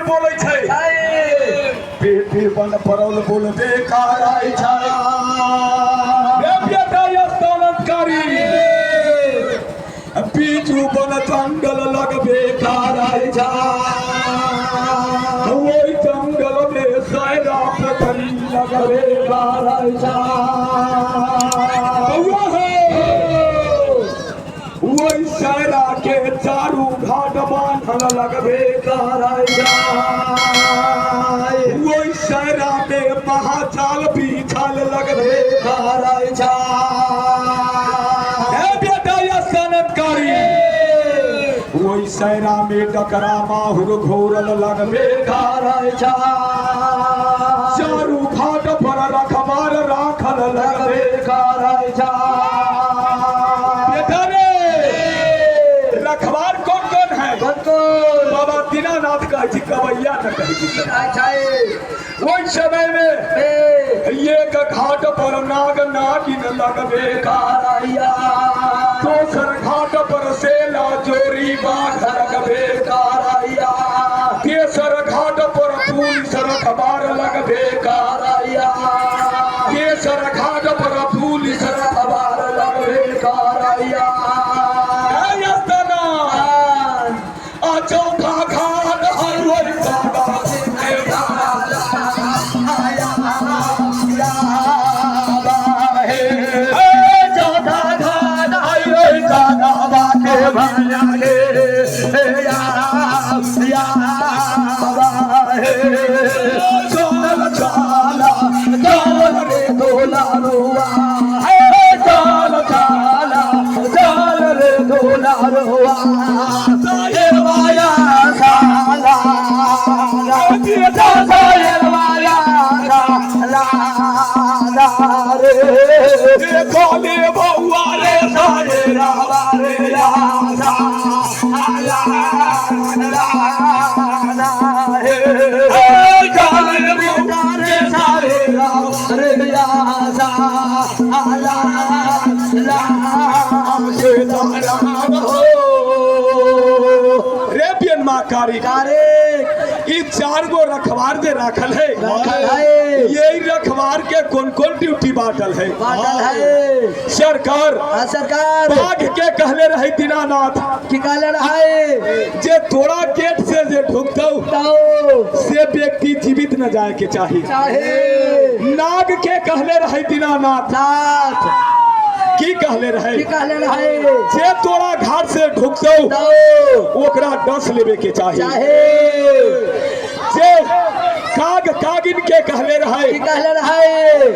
बोले छै पेटे बन परल बोलबे कराय छै रे बेटा स्तनकारी बीजू बन जंगल लगबे कराय छै ओई जंगल में सायरा पतरी लगबे कराय छै ओई सायरा के चारू घाट बांधल लगबे कराय छै ओई सायरा में महाचाल बिछल लगबे कराय छै हे बेटा स्तनकारी ओई सायरा में डकरा माहुर घोरल लगबे कराय छै चारू घाट पर रखबार राखल लगबे कराय छै बेटा रे रखबार कौन कौन है बाबा दीनानाथ का जी कवैया न कही जी उस समय में एक घाट पर नाग नागिन लगबे कराया दोसर घाट पर सेला जोरी बाघ लगबे कराया तेसर घाट पर पुलिस रखबार लगबे कराया तेसर घाट पर पुलिस रखबार लगबे कराया चौथा घाट हर बोले बउआ रे सायरा रे ई चार गो रखवार दे राखल है यही रखवार के कौन कौन ड्यूटी बाटल है सरकार बाघ के कहले रहे दीनानाथ की कहले रहे जे तोड़ा गेट से जे ढुकतौ से व्यक्ति जीवित न जाए के चाहिए नाग के कहले रहे दीनानाथ की कहले रहे जे तोरा घाट से ढुकतौ ओकरा डस लेवे के चाहिए जे काग कागिन के कहले रहे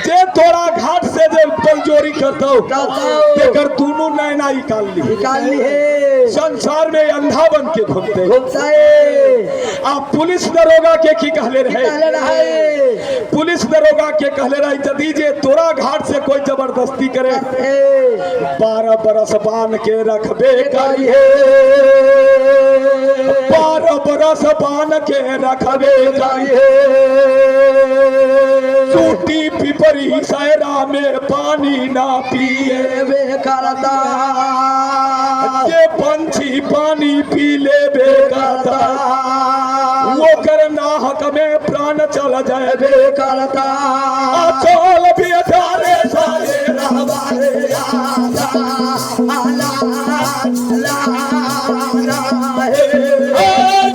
जे तोरा घाट से जे बलजोरी करतौ तेकर दोनों नैना निकाल ली संसार में अंधा बन के घूमते आप पुलिस दरोगा के की कहले रहे पुलिस दरोगा के कहले रहे यदि जे तोरा घाट से कोई जबरदस्ती करे 12 बरस बांध के रखबे करिए 12 बरस बांध के रखबे करिए सूटी पिपरी सायरा में पानी ना पिए वे करता जे पंछी पानी पी ले बे करता वो करना हक में प्राण चल जाए बे करता चल भी अचारे सारे रहबारे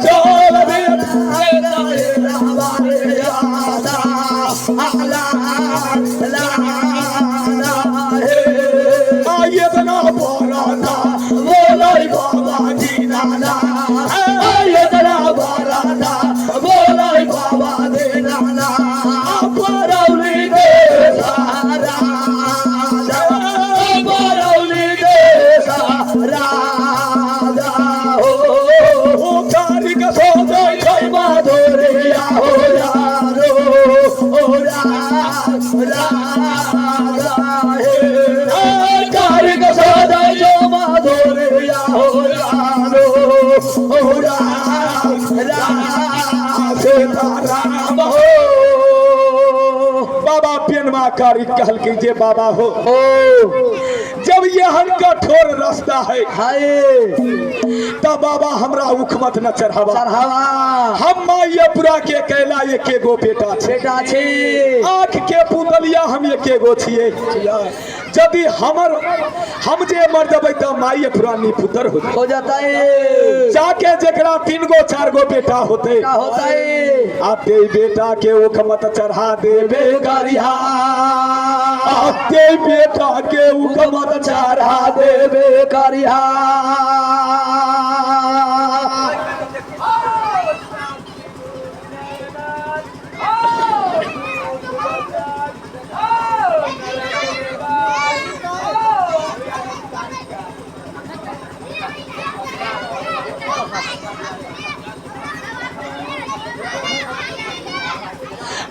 चल भी बाबा पेनमा कारी कहल के जे बाबा हो जब ये यहन कठोर रास्ता है हाय तब बाबा हमरा उख मत न चढ़ावा चढ़ावा हम मायपुरा के कैला एके गो बेटा छे बेटा छी आँख के पुतलिया हम एके गो छिए यदि हम जे मर जबै त मायपुरा निपुतर हो जाता है जाके जकरा 3 गो 4 गो बेटा होते क्या होता है आते बेटा के उख मत चढ़ा देबे करिया आते बेटा के उख मत चढ़ा देबे करिया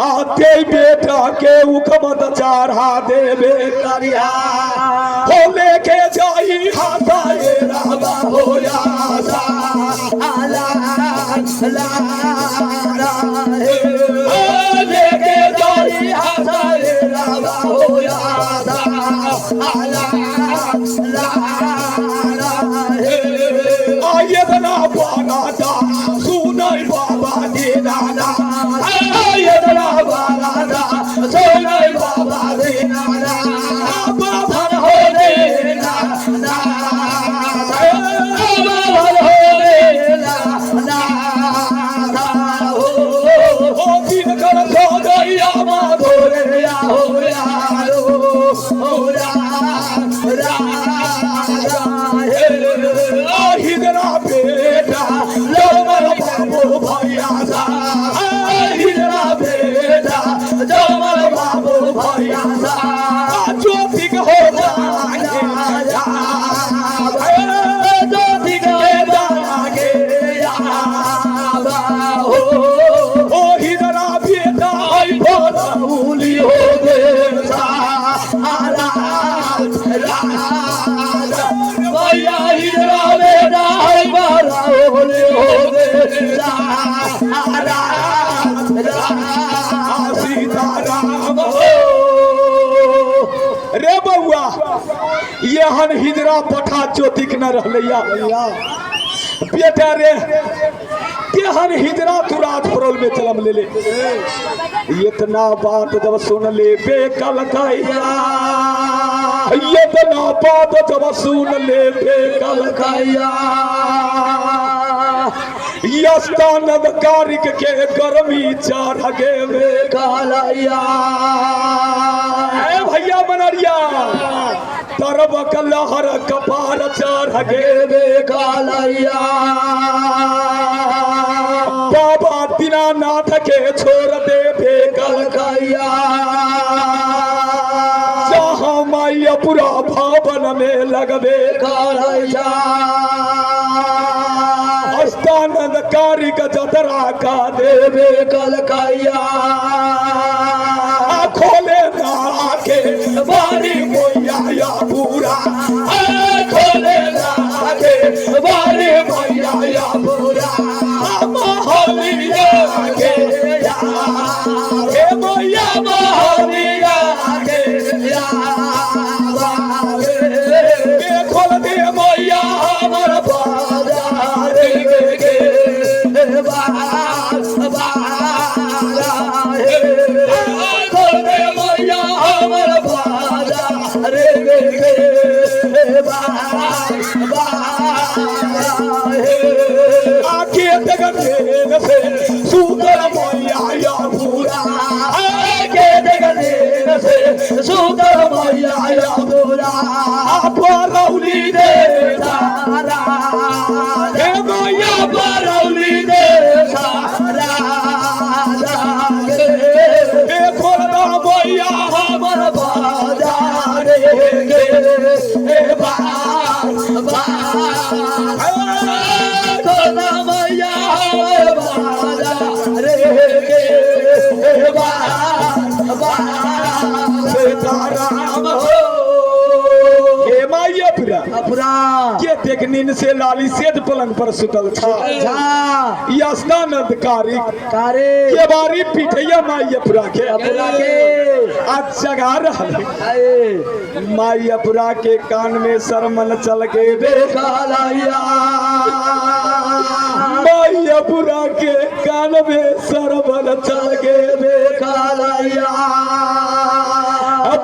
आते बेटा के उख मत चढ़ा देबे करिया हो लेके जाई हाथाए रामा हो यादा आला ला लेके जाई हाथाए रामा हो यादा आला ला आयतना बाना दा सुनाई बाबा दे दादा आयतना बाना दा सुनाई बाबा दे दादा बाबा हो दे दादा बाबा हो दे दादा हो दिन कर सो गया मा धोरे या हो हिजरा बेटा जमल बाबू भैया सा हिजरा बेटा जमल बाबू भैया सा ज्योति हो ज्योति के ओ हिजरा बेटा भोली हो दे भैया हिजरा बेटा होले हो सीताराम रे बउआ यहन हिजरा पठा ज्योतिक न रहलैया बेटा रे केहन हिजरा तू रात फरोल में चलम ले इतना बात जब सुन ले बेकल कैया इतना बात जब सुन ले बेकल कैया यस्तानद कारिक के गर्मी चढ़ गे बेकलैया भैया बनरिया तरब कलहर कपार चढ़ गे बेकलैया बाबा दीनानाथ के छोड़ दे बेकलैया जहाँ मायपुरा भवन में लगबे कलैया स्थानंद कारिक जतरा का देवे कलकैया खोले ना के बारी मोया या पूरा खोले ना के बारी मोया या पूरा मोहलिया के मोया मोहलिया के खोल दे मोया हमर बाजार आके दगन से सुंदर मैया पूरा आके दगन से सुंदर मैया पूरा परौली दे सारा हे मैया परौली दे सारा हे खोलना मैया हमर बाजार हे खोलना मैया हमर बाजार के देख नींद से लाली सेठ पलंग पर सुतल था अच्छा ये स्नानंद कारी कारे के बारी पिठैया माई अपुरा के अपुरा के आज जगा रहल आए माई अपुरा के कान में सरमन चल के कालैया माई अपुरा के कान में सरमन चल के कालैया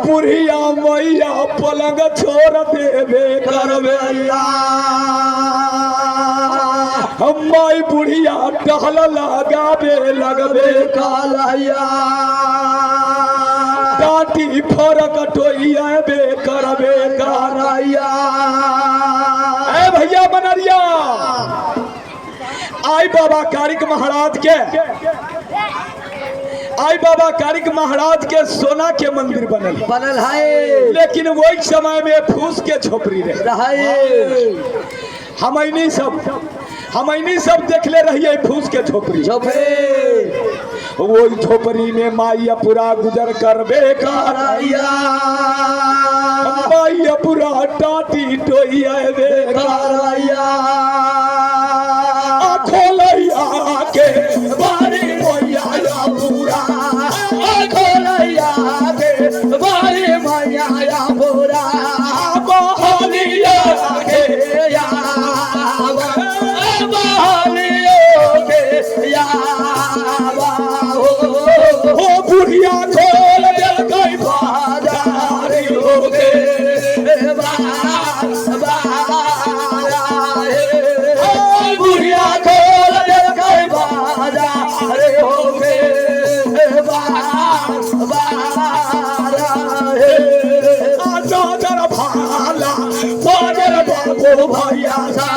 पुरिया मैया पलंग छोड़ देवे करवे माई बुढ़िया टहल लगावे लगवे कालैया काटी फरक टोइया बे करवे कालैया ए भैया बनरिया आई बाबा कारिक महाराज के आई बाबा कारिक महाराज के सोना के मंदिर बनल है लेकिन वही समय में फूस के झोपड़ी रहे हमनी सब देखले रहिए फूस के झोपड़ी वही झोपड़ी में माई अपुरा गुजर करबे कालैया माई अपुरा टाटी टोइया बे कालैया खोलैया के बारी मैया अपुरा खोलैया के बारी मैया अपुरा बहलिया के या बहलियो के या हो बुढ़िया खोल दे गई बाजारी हो के बुढ़िया खोल दे गई बाजार हो के आदर भाला बाजर बाबू भैया सा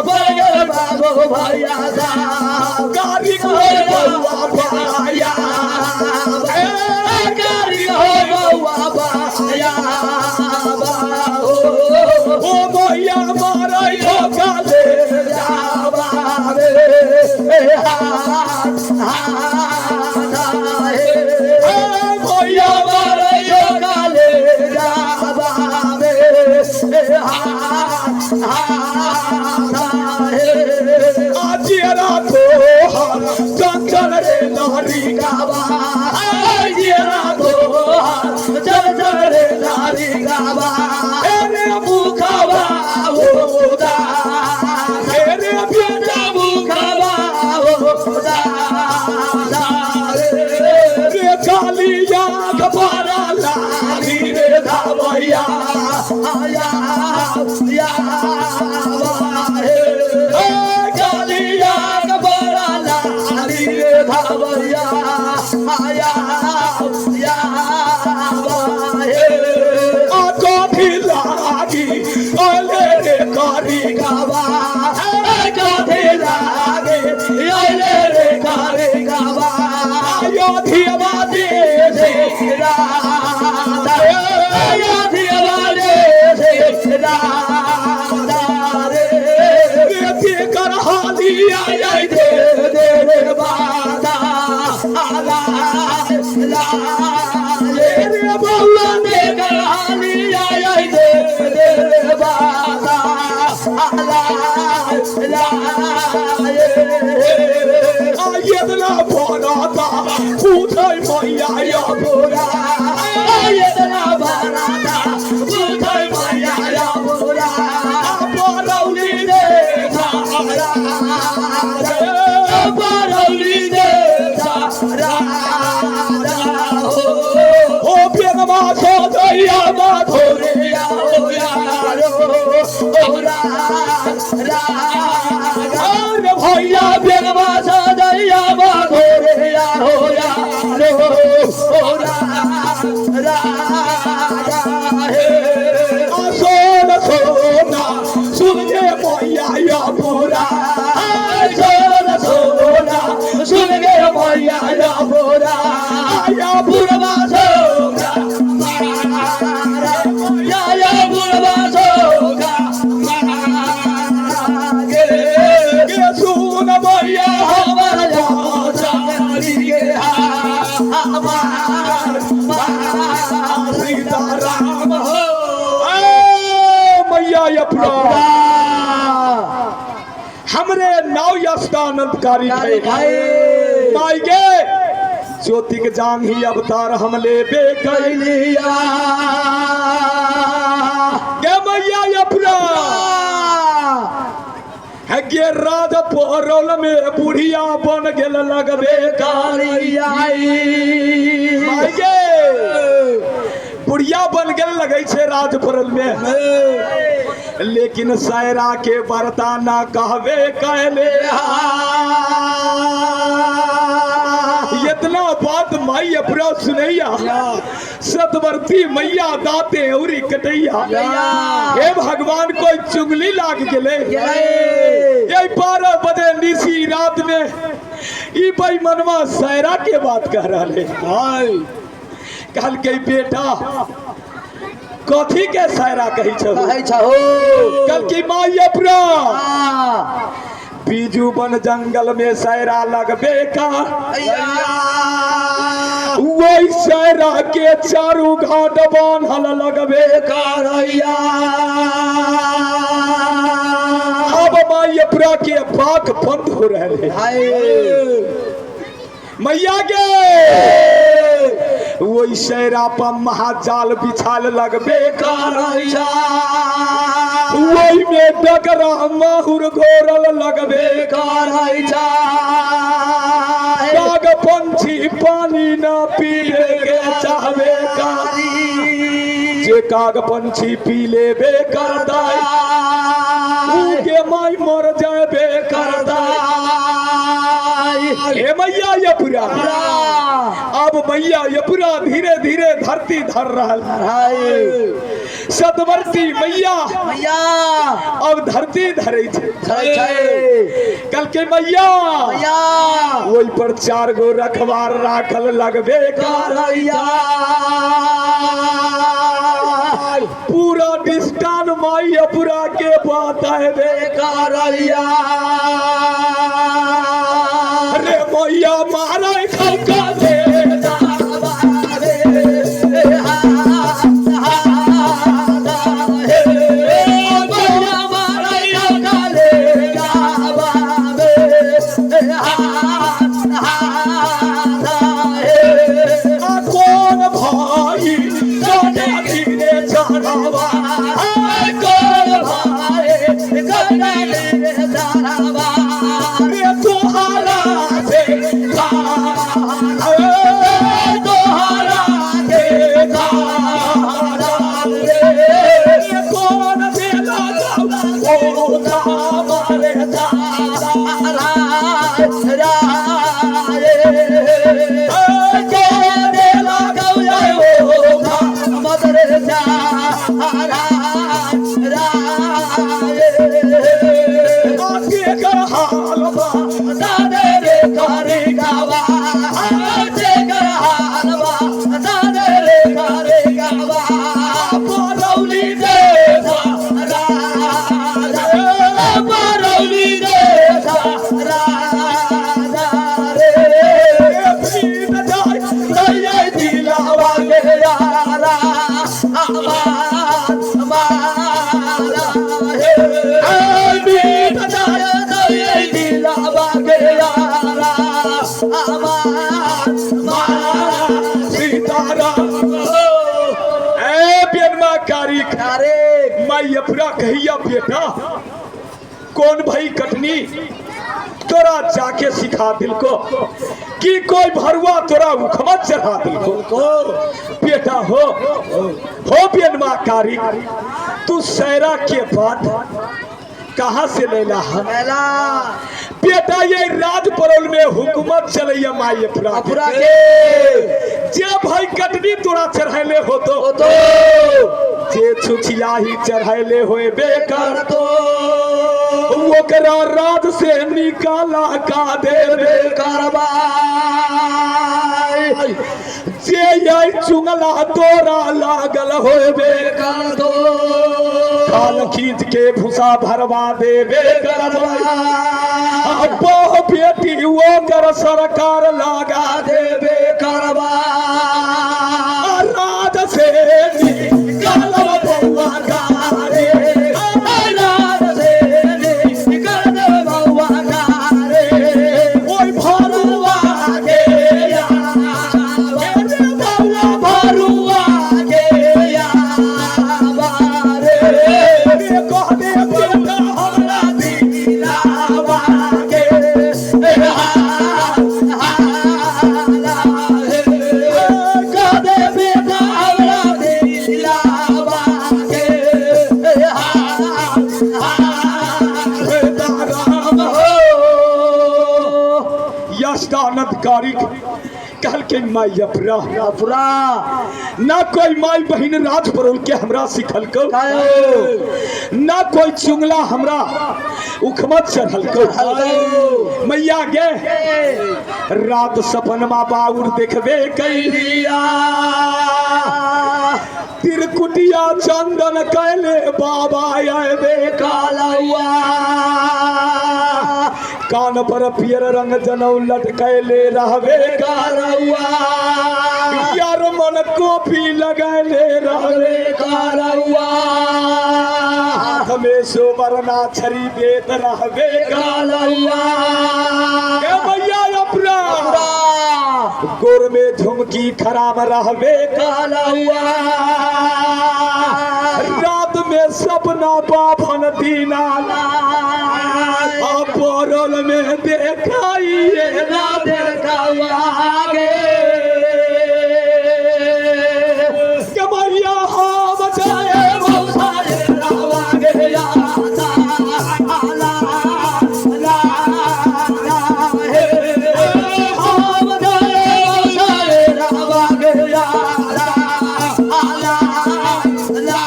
बगल बाबू भैया गाड़ी कोई बउआ भैया गाड़ी हो बउआ भैया ओ भैया मारे धोखा ले भैया मारे आजिया तो चंचल रे नारी गावा एरे मुखवा होदा एरे बेटा मुखवा रे कालिया खबारा लाली रे धावैया कालिया बड़ा लाली रे धावैया कथी लागी अले रे कारी गावा कथी लागे अइले रे कारी गावा अयोध्या देश बेटी कर हालिया दे रे बउआ ने आयदला भराता पूछै मैया अपुरा बरौली रे ओ बेगमा सोदैया माधोरिया अरे भैया बेगमा सोदैया माधोरिया सोन सोना सुन के मैया अपुरा सोना सुन के मैया अपुरा पुरवा सुन मैया अपुरा हमरे नाव स्थानकारी माई गे ज्योति के जांग ही अवतार हम लेबे कैलिया गे मैया अपुरा है गे राज परोल में बुढ़िया बन गेल लगबे कालिया माई गे बुढ़िया बन गेल लगे छे राज परोल में लेकिन सायरा के बरता ना कहबे कहले इतना बात माई अपुरा सुनैया सतवर्ती मैया दाते औरी कटैया हे भगवान कोई चुगली लाग गेले ये 12 बजे निसी रात में ई भाई मनवा सायरा के बात कह रहे कहल के बेटा कथी के सायरा कही छहो कल की माई अपुरा बीजू बन जंगल में सायरा लगबे का वही सायरा के चारू घाट बांधल लगबे का अब माई अपुरा के बात बंद हो रहे मैया गे वही सायरा पर महाजाल बिछाल लगबे का वही में डगरा माहुर घोरल लगबे काग पंछी पानी ना पीले के चाहबे जे काग पंछी पी लेबे करता के माई मर जाबे करता हे मैया अपुरा अब मैया अपुरा धीरे धीरे धरती धर रहा सतवर्ती मैया अब धरती धरे कल के मैया वही पर 4 गो रखवार राखल लगबे पूरा डिस्टान माई अपुरा के बात है बेकारिया अरे मैया मारा खलका दे माई अपुरा कहिया बेटा कौन भाई कटनी तोरा जाके सिखा दिल को कि कोई भरुआ तोरा उखमत चढ़ा दिल को बेटा हो बेनमा कारी तू सायरा के बाद कहाँ से लेला बेटा ये राज परोल में हुकूमत चलैया माई अपुरा के जे भाई कटनी तोरा चढ़ैले हो तो जे छुछिया ही चढ़ैले होए बेकार तो ओकरा राज से निकाला का देबे करबा जे यही चुंगला तोरा लागल होए बेकार तो काल खींच के भूसा भरवा देबे करबा अब बेटी वो कर सरकार लागा देबे करबा राज से निकाल बउआ गारे दास्तानतकारी कहल के माई अपरा अपरा ना कोई माई बहन राज परोल के हमरा सिखल को ना कोई चुंगला हमरा उखमत चढ़ल को मैया गे रात सपन मा बाउर देखबे कैलिया तिरकुटिया चंदन कैले बाबा आए कालुआ कान पर पियर रंग जनौ लटकैले रहबे कालुआ यार मन कॉपी लगैले रहबे कालुआ हाथ में सोबरना छरी देत रहबे कालुआ ए मैया अपना गोर में झुमकी खराब रहबे कालुआ रात में सपना बाभन दीना परोल में देखाइए ना देखावागे कमरिया हाँ बचाए मौसाए रावागे यादा आला ला हे हाँ बचाए मौसाए रावागे यादा आला ला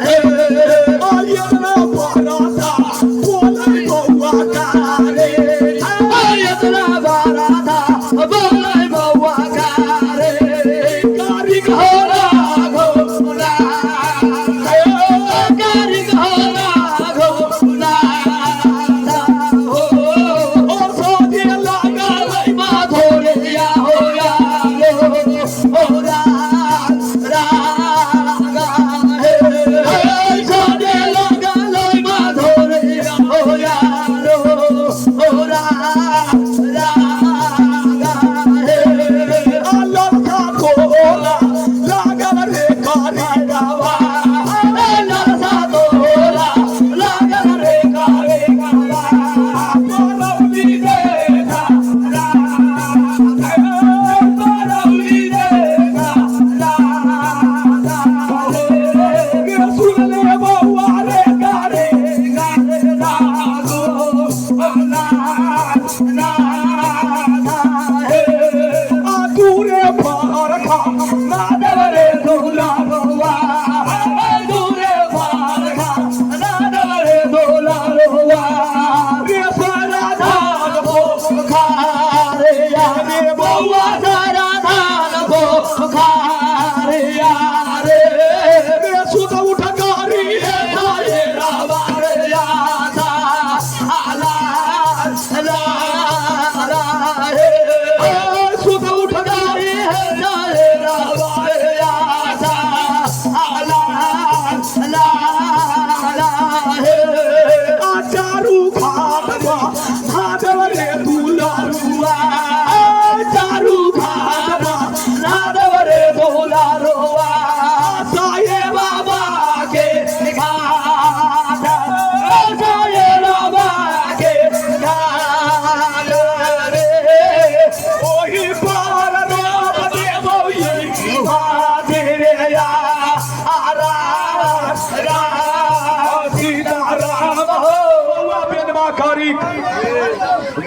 हे आयतना पराता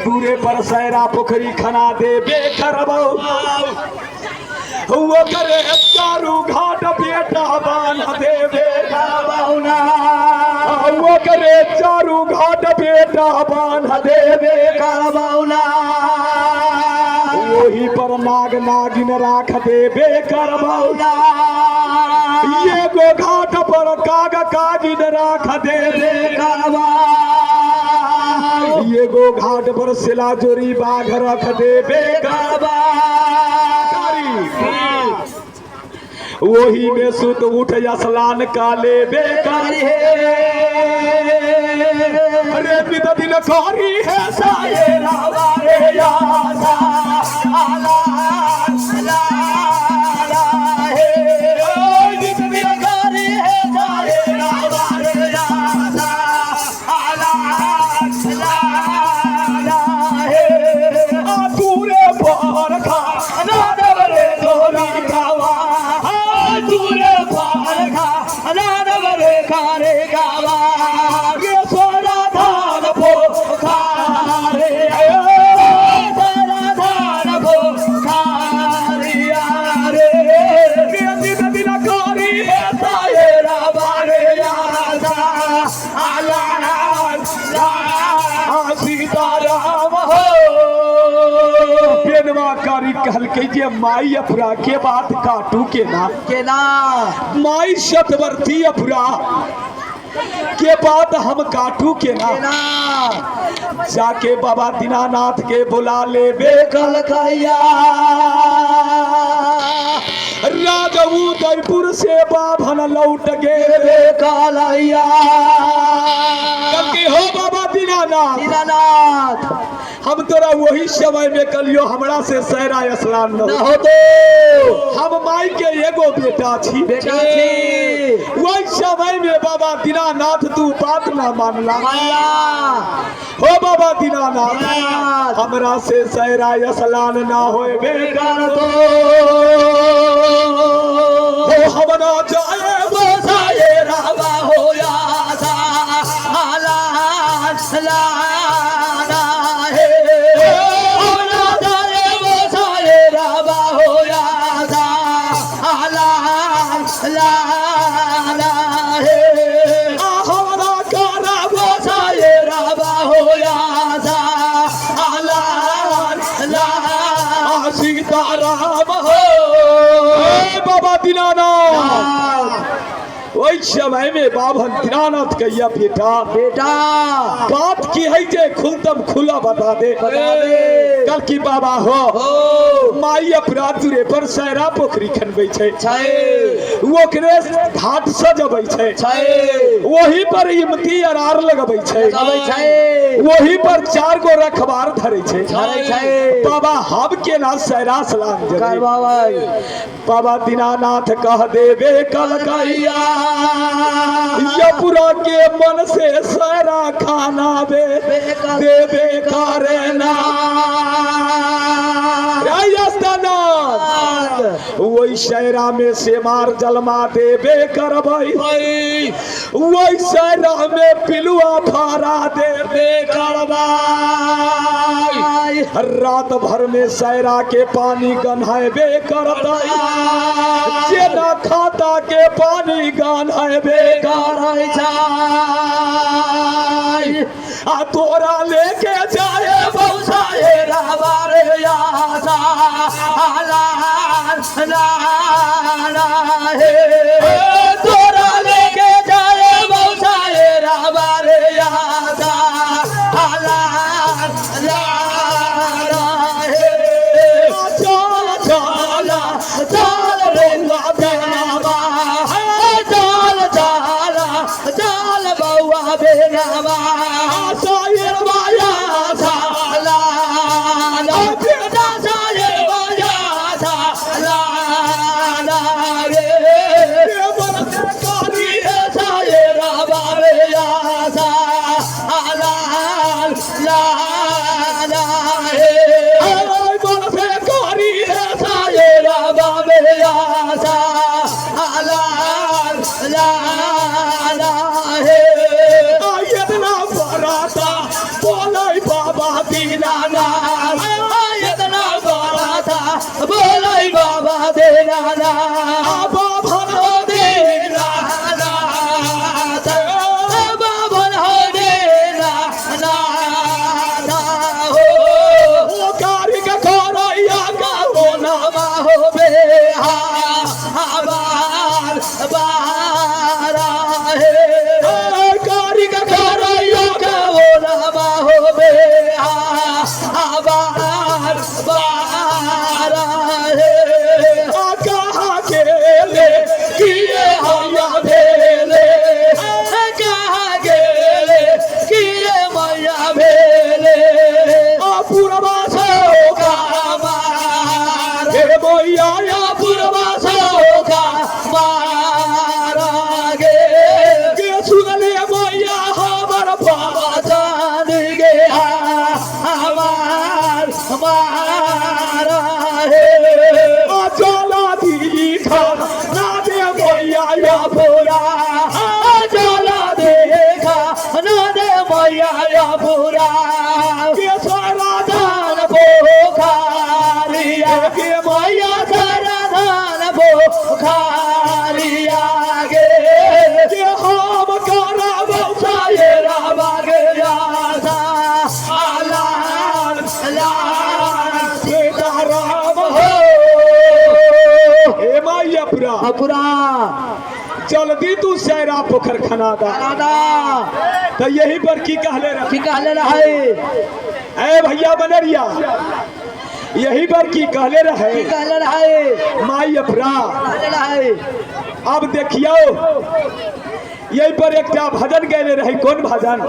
दूरे पर सैरा पोखरी खना दे बेखरबो वो करे चारू घाट बेटा बान दे बेखरबौना वो करे चारू घाट बेटा बान दे बेखरबौना वही पर नाग नागिन राख दे बेखरबौना ये गो घाट पर काग कागिन राख दे बेखरबा ये गो घाट पर सिला जोरी बाघ रख दे बेगरबा वही में सुत उठ असलान काले बेकारी अरे बिद दिन कारी है साये रावा रे यासा आला ला ला हे बिद दिन कारी है साये रावा रे यासा आला ला गावा ये सोना धान पोखा रे सीताराम हो बेनवा कारी कहल के जे माई अफरा के बात काटू के ना माई शतवर्ती अफरा के बात हम काटू के ना जाके बाबा दीनानाथ के बुला ले बेकल कैया राजा उदयपुर से बाभन लौट गए बेकलैया हो बाबा दीनानाथ दीनानाथ हम तोरा वही समय में कलियो हमरा से सहरा स्नान न हो तो हम माई के एगो बेटा छी वही समय में बाबा दीनानाथ तू बात ना मानला हो बाबा दीनानाथ हमरा से सहरा स्नान ना होए बेकार तो हम ना जाए बसाए रावा होया था हालात लाना है हम ना जाए बसाए रावा होया था हालात लाना है हमरा कारा बसाए रावा होया था हालात लाना सीताराम हो बाबा दीनानाथ वही समय में बाभन दीनानाथ कहिया बेटा बात की है जे खुलतम खुला बता दे कल की बाबा हो माई अपराधुरे पर सहरा पोखरी खनबै छै ओकरे घाट सजबै छै वही पर इमती अरार लगबै छै वही पर 4 गो रखबार धरे छै बाबा हम के ना सहरा सलाम बाबा दीनानाथ कह देवे कल कहिया यपुरा के मन से सहरा खाना देवे करे ना वही शहरा में से मार जलमा देवे करबई वही शहरा में पिलुआ फारा देवे करबई रात भर में शहरा के पानी गन्हाबे करतई जेना खाता के पानी गन्हाबे करई आ तोरा लेके जाए बसाए रावा रे आसा लाना है तोरा लेके जाए बसाए रावा रे आसा लाना है चल चल चल रे बेनावा चल चल चल बउआ बेनावा सायर माया साला बेटा सायर माया साला रे कारी सायर बाबे आसा ला हे मन से कारी सायर बाबे आसा ला हे इतना बराता बोलै बाबा दीनानाथ इतना बड़ा था बोलै बाबा देना बाभन दीनानाथ बाबन हो देना हो कारी के करैया हो नामा हो बेहा बार बारा है कारी के करैया हो नामा हो बेहा बार बारा है कहाँ के ले किए हैया भेले कहाँ गेले किए मैया भेले पूर्वा सौका मार हे मैया पूर्वा सौका मारा गे के सुनले मैया हमर बाबा जान गे हमार हमारा है चला दीखा ना दे मैया पूरा चला देखा न दे मैया पूरा के सारा दान पोखारिया के मैया सारा दान पोखारिया गे के हम करब साये रावा गे आसा अपुरा अपुरा जल्दी तू सैरा पोखर खना दा तो यही पर की कहले रहे ए भैया बनरिया यही पर की कहले रहे माई अफरा। अब देखियो यही पर एक भजन गए रहे। कौन भजन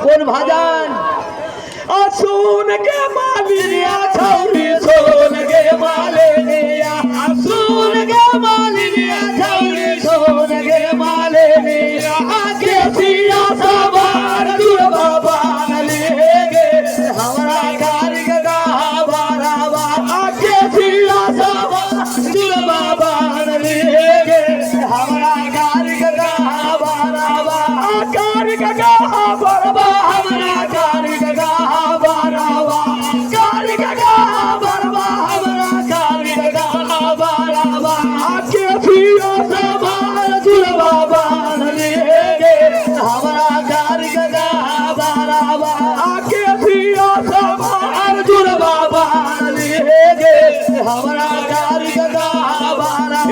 सुन के मालिनिया छौरी सोन के मालिनिया सुन के मालिनिया छौरी सोन के मालिनिया आके सिया सवार दूर बाबा ले गे हमरा घर के गाहा बारावा आके सिया सवार दूर बाबा ले गे हमरा घर के गाहा बारावा घर के गाहा बारावा हमरा घर के गाहा बारावा घर के गाहा बारावा हमरा घर के गाहा बारावा आके सिया सवार दूर बाबा ले गे हमरा घर के गाहा बारावा आके सिया सवार दूर बाबा ले गे हमरा घर के गाहा बारावा।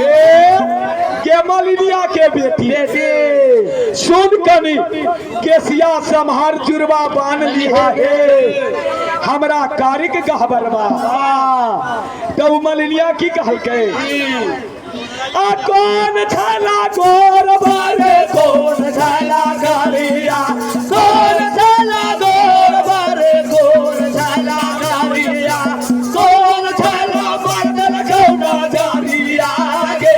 के मालिनिया के बेटी सुन कनी केसिया संहार जुर्वा बान लिहा हे हमरा कारिक गहबरवा। तो मालिनिया की कहल के आ कौन छला गोर बारे कौन छला कारिया कौन छला गोर बारे कौन छला कारिया कौन छला मर्दन कौना जारिया गे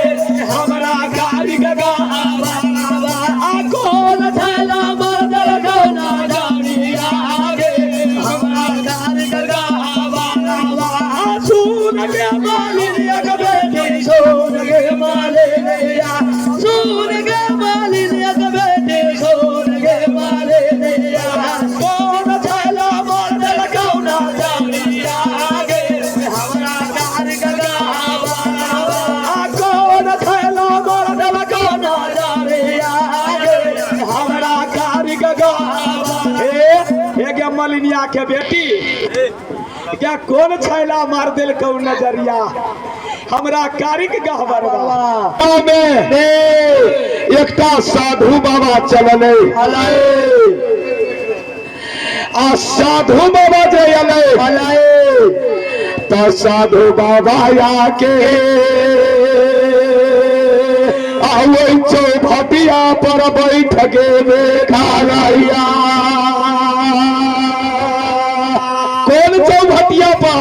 हमरा कारिक गहबरवा आ कौन छला मर्दन कौना जारिया गे हमरा कारिक गहबरवा सुन के मालिनिया के बेटी सुन के मालिनिया सुन के मालिनिया के बेटी सुन के मालिनिया कौन छला मर्दन कौना जारिया गे हमरा कारिक गहबरवा कौन छला मर्दन कौना जारिया गे हमरा कारिक गहबरवा। हे मालिनिया के बेटी क्या कौन छैला मार दिल कौ नजरिया हमरा कारिक गहबरवा में एकटा साधु बाबा चलले आ साधु बाबा जे अले तो साधु बाबा आके आवै चौभटिया पर बैठ गे खाया कौन चौभटिया पर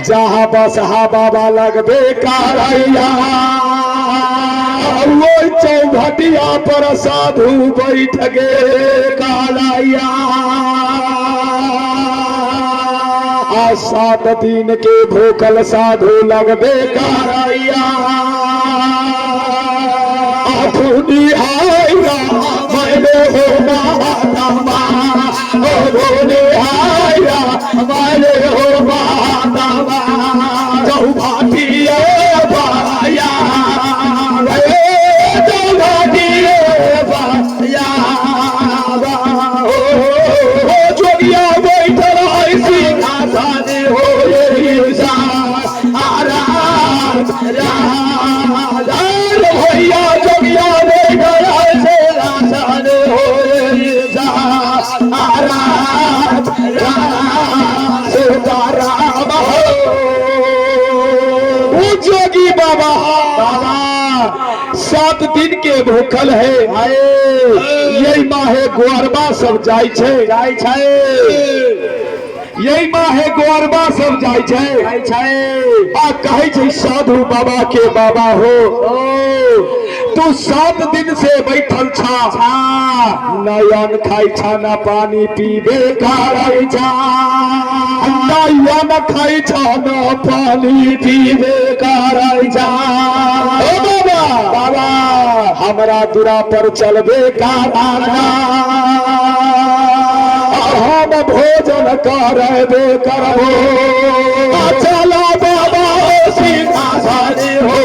जहाँ बसहा बाबा लगबे कारैया वो चौभटिया पर साधु बैठ गे कारैया। आ 7 दिन के भूखल साधु लगबे कारैया धुनी आएगा मैंने हो माता धुनी आएगा मैंने हो माता चौभाटिया बाया चौभाटिया बाया जोगिया बैठल ऐसी खाने हो भैया जोगिया बैठल ऐसे राशन हो जोगी बाबा 7 दिन के भूखल है यही माहे गोरबा सब जाय छे यही माहे गोरबा सब जाय छे आ कहे छे साधु बाबा के बाबा हो तू 7 दिन से बैठल छा नयन खाई छा ना पानी पीबे खाई छा नयन खाई छा ना पानी पीबे खाई छा बाबा हमरा दुरा पर चलबे काराना हम भोजन करबे करबो चला बाबा सीधा सारे हो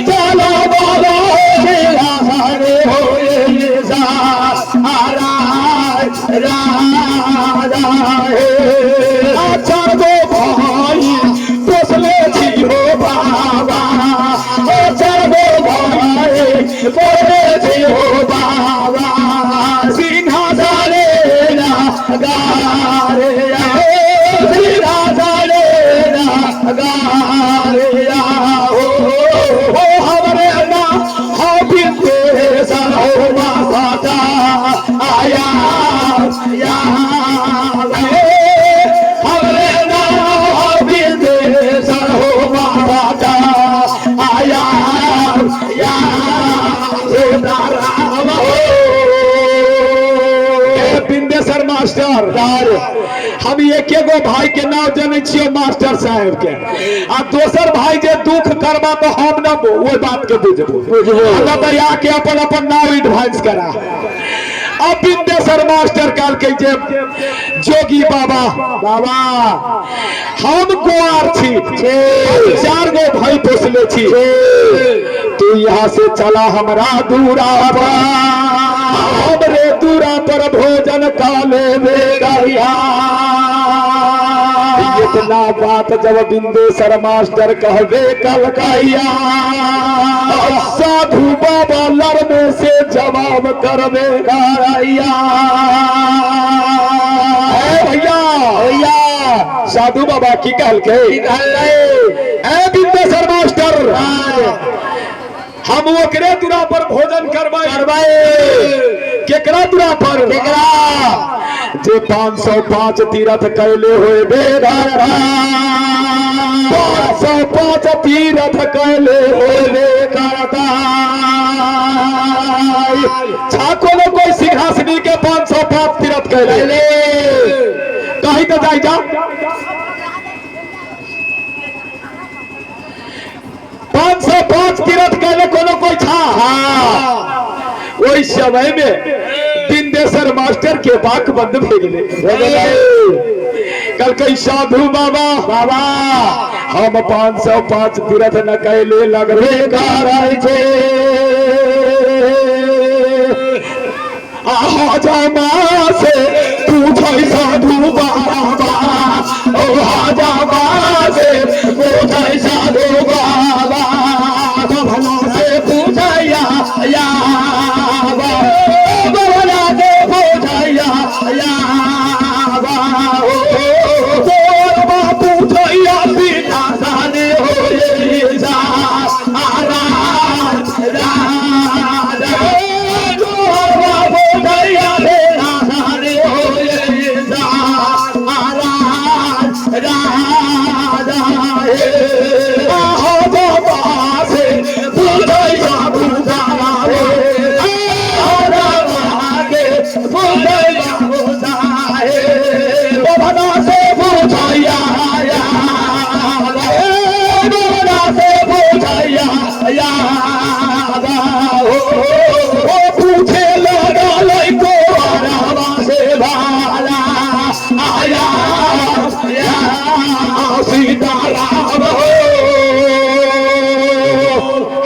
चला बाबा सीधा सारे हो बोले हो बाबा सिंहासन गारे सिंहासन गारे हो हमरे ना हो बिंदे सन हो बाबा आया या हमरे ना हो बिंदे सन हो बाबा आया या बिंदेश्वर मास्टर हम एक एगो भाई के नाम जाने छियो मास्टर साहब के आ दोसर भाई जे दुख करबा तो हम ना वो बात के बुझबो अल्लाह दया के अपन अपन नाम एडवांस करा। अब बिंदेश्वर मास्टर काल के जे जोगी बाबा बाबा हम कुआर छी 4 गो भाई पोसले छी तू यहाँ से चला हमरा दूरा हमरे दूरा पर भोजन काले बेगरिया। इतना बात जब बिंदेश्वर मास्टर कहबे कल कहिया साधु बाबा लड़ने से जवाब करबे करैया। भैया भैया साधु बाबा की कहल के बिंदेश्वर मास्टर हम ओकरे दूरा पर भोजन करवाए केकरा दूरा पर जे 505 तीर्थ कैले हुए बेगारा 505 तीर्थ कैले हुए करता छाको ने कोई सिंहासनी के 505 तीर्थ कैले कहीं तो जाई जा 505 तीर्थ कैले कोनो कोई था वही समय में बिंदेश्वर मास्टर के बाक बंद भेजले कल कई साधु बाबा बाबा हम 505 तीर्थ न कैले लगबे कराई छे आजामा से पूछै साधु बाबा ओ आजामा से पूछै साधु बाबा भला से पूछैया या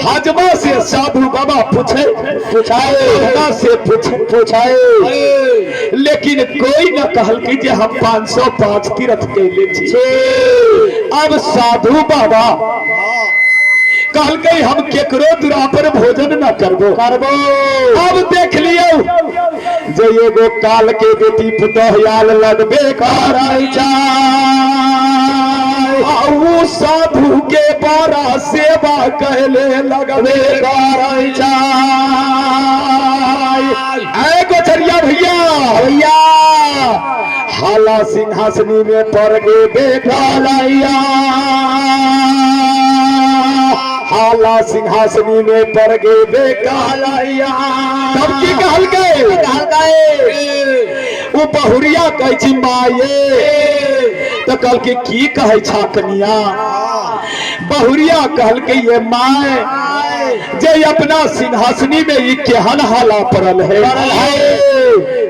हजमा से साधु बाबा पूछाए लेकिन कोई न कहल कि जे हम 505 तीर्थ कैले छी। अब साधु बाबा कहल के हम केकरो दूरा पर भोजन न करबो अब देख लियो जे एगो काल के बेटी पुतोहयाल लगबे कराई जा साधु के बारा सेवा कहले लगबे कराई जा। गोचरिया भैया भैया हाला सिंहासनी में पड़ गे बेटा लैया हाला सिंहासनी में पड़ गे बेटा लैया तब की कहल गए वो बहुरिया कह छी माये तो कल के की कहे छा कनिया बहुरिया कहल के ये माय जे अपना सिंहासनी में ये केहन हाला पड़ल है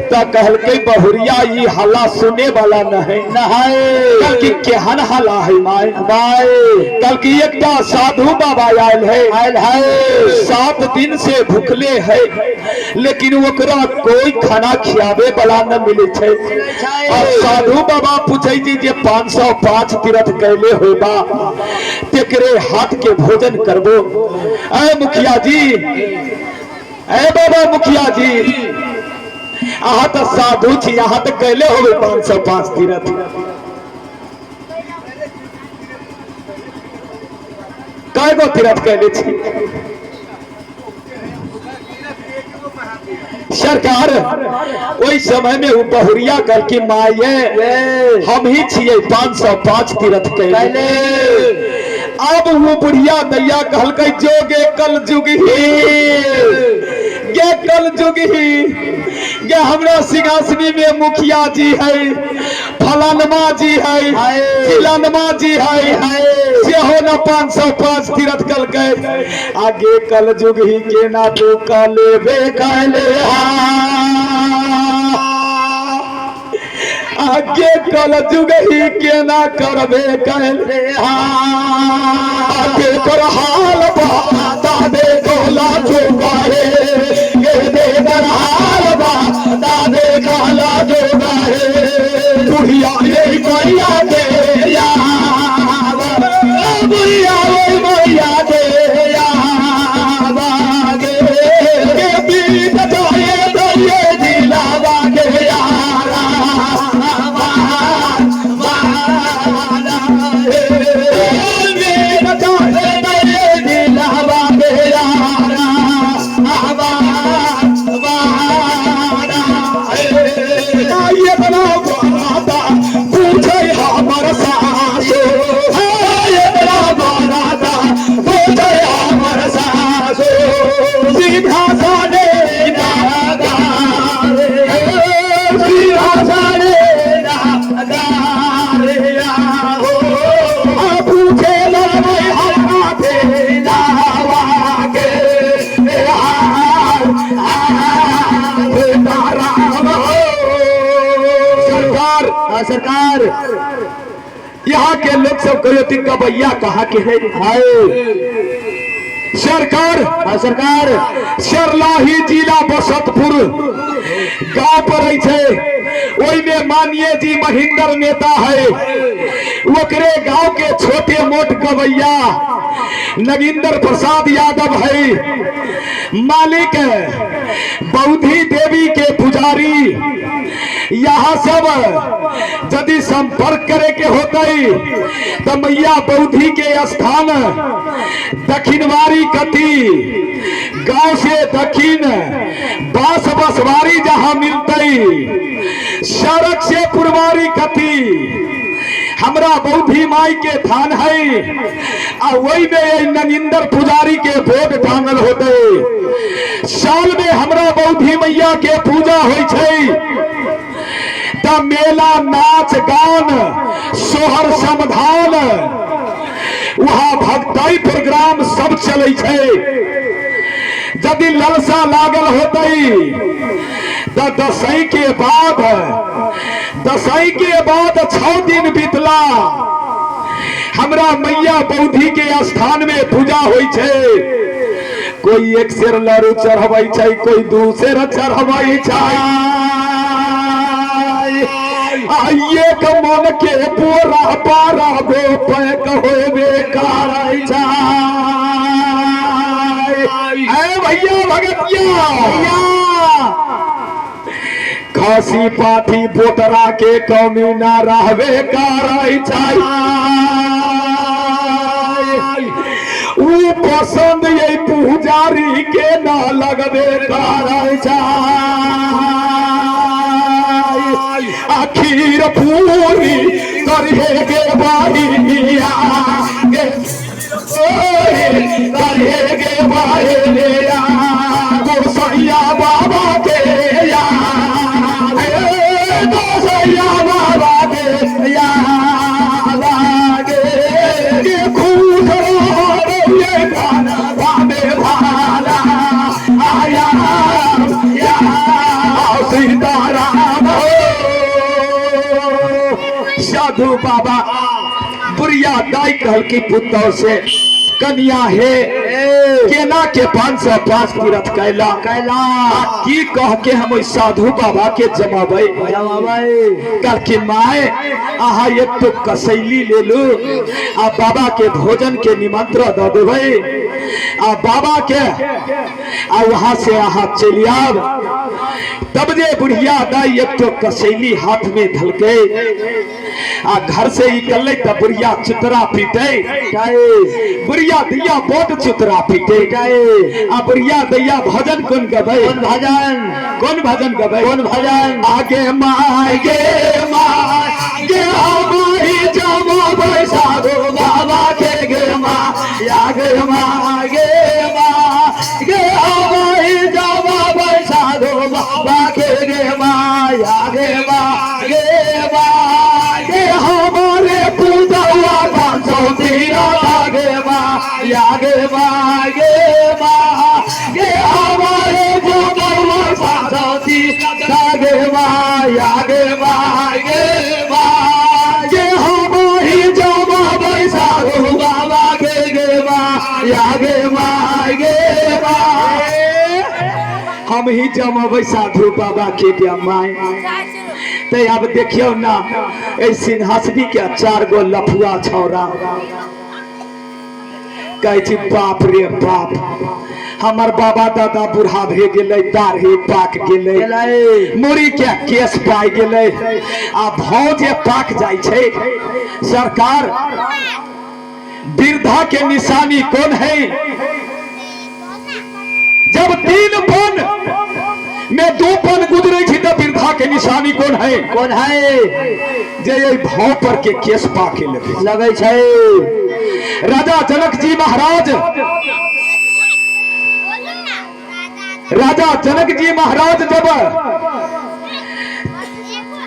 तो कहल के बहुरिया ये हाला सुने वाला नहीं कल की केहन हाला है माय कल की एक साधु बाबा आयल है 7 दिन से भूखले है लेकिन ओकरा कोई खाना खियावे वाला न मिले छे। और साधु बाबा पूछे जे 505 तीर्थ कैले होबा तेकरे हाथ के भोजन करबो। मुखिया जी ए बाबा मुखिया जी अहाँ तो साधु छी, अहाँ तो कैले हो 505 तीरथ। कै गो तीरथ कैले छी सरकार? ओई समय में वो बहुरिया कल की माये हम ही छिए 505 तीरथ कैले। अब वो बुढ़िया दैया कहल के जोगे कल जुग ही गे कल जुग ही गे हमरा सिंहासनी में मुखिया जी है, फलानमा जी है, चिलानमा जी है, सेहो न 505 तीरथ कल के। आगे कल जुग ही के ना तू काले बे काले आगे कल जुग ही के ना करबे कहले आगे कर हाल बाता दे गोला जोगाए ये दे कर हाल बाता दे गोला जोगाए बुढ़िया ये मैया दे या बुढ़िया ये मैया दे या बागे के बीत जाए तो ये दिलावा के यारा सरकार यहाँ के लोग सब कहो तीन का भैया कहा के है सरकार? सरकार सरलाही जिला बसंतपुर गांव पर वही में मानिए जी महेंद्र नेता है, ओकरे गांव के छोटे मोट गवैया नगिंदर प्रसाद यादव है, मालिक बौधी देवी के पुजारी। यहाँ सब यदि संपर्क करे के होते तो मैया बौधी के स्थान दक्षिणवारी कथी गांव से दक्षिण बास बसवारी जहाँ मिलते सड़क से पूर्वारी कथी हमरा बौधी माई के थान है आ वही में नगिंदर पुजारी के भोग टांगल होते। साल में हमरा बौधी मैया के पूजा होई छै त मेला नाच गान सोहर समधान वहाँ भक्ताई प्रोग्राम सब चले छे। यदि ललसा लागल होते तो दसई के बाद 6 दिन बीतला हमरा मैया बौधी के स्थान में पूजा होई छे। कोई एक शेर लड़ू चढ़ाई छे, कोई 2 शेर चढ़ाई छे। आइए मन के पोरा पारा गो पैक होबे कराई छे। ए भैया भगतिया खासी पाठी बोटरा के कमी ना रहबे कराई छे। ऊ पसंद ये पुजारी के ना लगबे कराई छे। आखिर पूरी करिए गे बाहिया गे करिए गे बाहिया गोसैया बाबा के या गोसैया बाबा के या लागे के खूब ये गाना बाबे भाला आया या सीताराम साधु बाबा बुढ़िया दाई कहल की पुतौ से कन्या है केना के 505 तीरथ कैला की कह के हम साधु बाबा के जमाबै कल की माए आहा एक तो कसैली ले लू आ बाबा के भोजन के निमंत्रण द देबै। आ बाबा के आ वहां से यहाँ चली आब। तब जे बुढ़िया दाई एक तो कसैली हाथ में धलके आ घर से निकल तब बुढ़िया चुतरा पीटे, बुढ़िया दैया बहुत चुतरा पीटे। आ बुढ़िया दैया भजन कौन गबे, कौन भजन गबे, कौन भजन आगे माय गे माय हमारी जमा बैसागो बाबा के गे माँ आगे माँ गे हमारी जमा बैसागो बाबा के गे माँ आगे माँ गे हमारे पूजा हुआ पाँचों दिया आगे माँ आगे माँ गे हमारे जमा हुआ पाँचों दिया आगे माँ आगे माँ गे हमारी जमा बैसागो बाबा के गे माँ आगे माँ हम ही जमा बैसाधु बाबा के गे माँ। तो अब देखियो ना ए सिंहासनी के 4 गो लफुआ छौरा कहे छी बाप रे बाप हमार बाबा दादा बूढ़ा भे गेले, दाढ़ी पाक गेले, मुड़ी के केस पाई गेले, आ भाव जे पाक जाय छे। सरकार वृद्धा के निशानी कौन है? जब 3 पन में 2 पन गुजरे थी तो वृद्धा के निशानी कौन है? कौन है? जे ये भाव पर के केस पाके लगे छे। राजा जनक जी महाराज, राजा जनक जी महाराज जब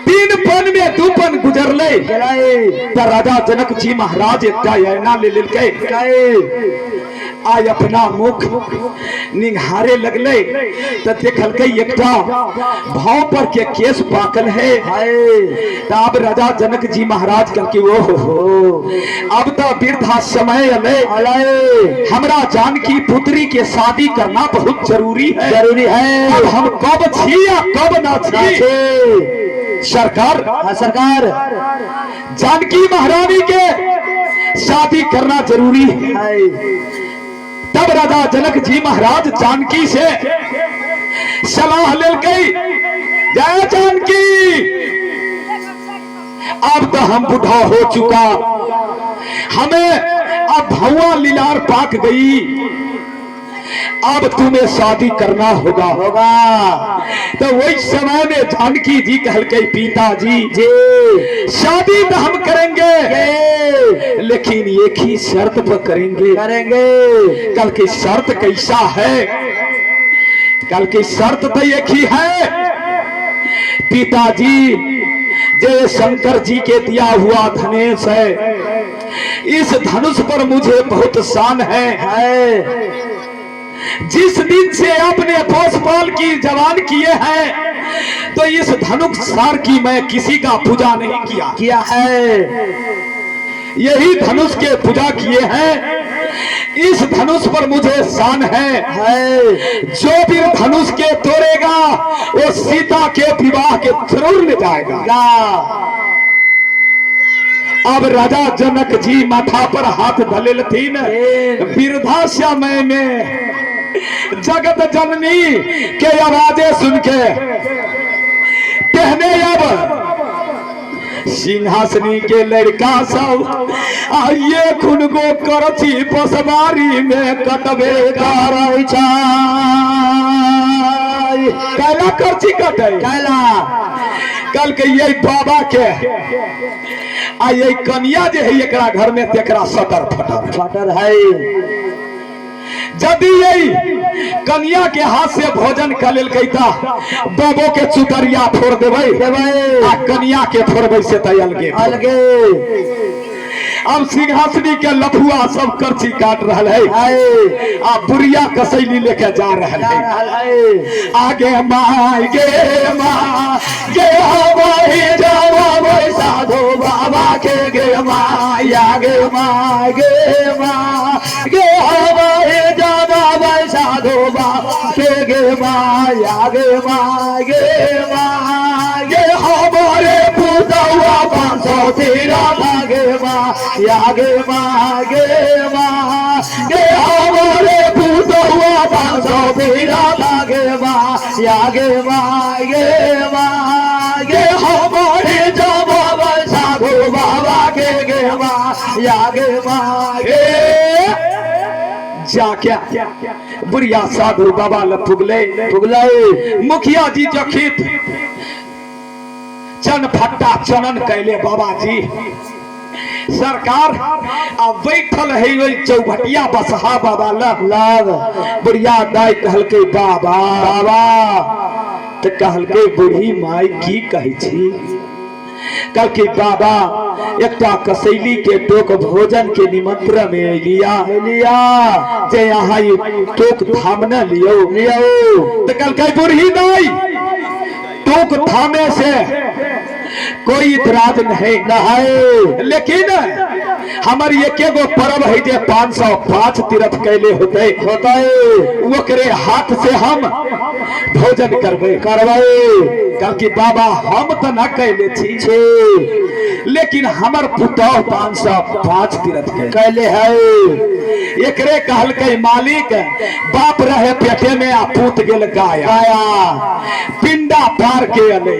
3 पन में 2 पन गुजरले तो राजा जनक जी महाराज एक ऐना ले लेके आज अपना मुख निहारे लगले तो देखल एकटा भाव पर के केस पाकल है। तब राजा जनक जी महाराज कल के ओ अब तो वृद्धा समय अले, हमरा जानकी पुत्री के शादी करना बहुत जरूरी है। अब हम कब छी या कब ना छी? सरकार सरकार जानकी महारानी के शादी करना जरूरी है। तब राजा जनक जी महाराज जानकी से सलाह ले गई, जय जानकी अब तो हम बूढ़ा हो चुका, हमें अब भौआ लीलार पाक गई, अब तुम्हें शादी करना होगा। तो वही समय में जानकी जी कहल के पिताजी जी शादी तो हम करेंगे लेकिन एक ही शर्त पर करेंगे। कल की शर्त कैसा है? कल की शर्त तो एक ही है पिताजी, जय शंकर जी के दिया हुआ धनुष है, इस धनुष पर मुझे बहुत शान है। जिस दिन से आपने पोषपाल की जवान किए हैं तो इस धनुष सार की मैं किसी का पूजा नहीं किया है, यही धनुष के पूजा किए हैं। इस धनुष पर मुझे शान है। जो भी धनुष के तोड़ेगा वो सीता के विवाह के जरूर ले जाएगा। अब राजा जनक जी माथा पर हाथ धले थीन, वृद्धा समय में जगत जननी के आवाजें सुन के कहने अब सिंहासनी के लड़का सब आइए खुन को करची बसवारी में कटबे कैला करची कटे कैला कल के ये बाबा के आ ये कन्या जे है एकरा घर में तेकरा सटर फटर है। यदि यही कन्या के हाथ से भोजन कर लेल बाबो के चुतरिया फोड़ देवे आ कन्या के फोड़बे से तो अलगे। अब सिंहासनी के लफुआ सब करची काट रहा है आ बुढ़िया कसैली लेके जा रहा है। आगे माँ गे माँ गे हमारी जावा साधो बाबा के गे माँ आगे माँ गे हमारी जावा साधो साधो बाबा गे माया गे मागे मागे हमारे पुतवा 500 तेरा मागे माया गे मागे मागे हमारे पुतवा 500 तेरा मागे माया गे मागे मागे हमारे जवाब साधो बाबा गे माया गे मागे जा क्या बुढ़िया साधु बाबा ल पुगले मुखिया जी जो खेत चन फट्टा चनन कैले बाबा जी सरकार अब बैठल है वही चौभटिया बसहा बाबा लाग बुढ़िया दाई कहल के बाबा बाबा तो कहल के बूढ़ी माई की कही छी कल के बाबा एकटा कसैली के टोक भोजन के निमंत्रण में लिया जे यहाँ टोक थामने लियो तो कल के बूढ़ी दाई टोक थामे से कोई इतराज नहीं है, लेकिन हमारी एक गो पर्व है जे 505 तीर्थ कैले होते वो करे हाथ से हम भोजन करबे कल की बाबा हम तो न कैले छी लेकिन हमर पुतौह 505 तीर्थ कैले है। एकरे कहल के मालिक बाप रहे पेटे में आ पूत गेल गाया पिंडा पार के अले।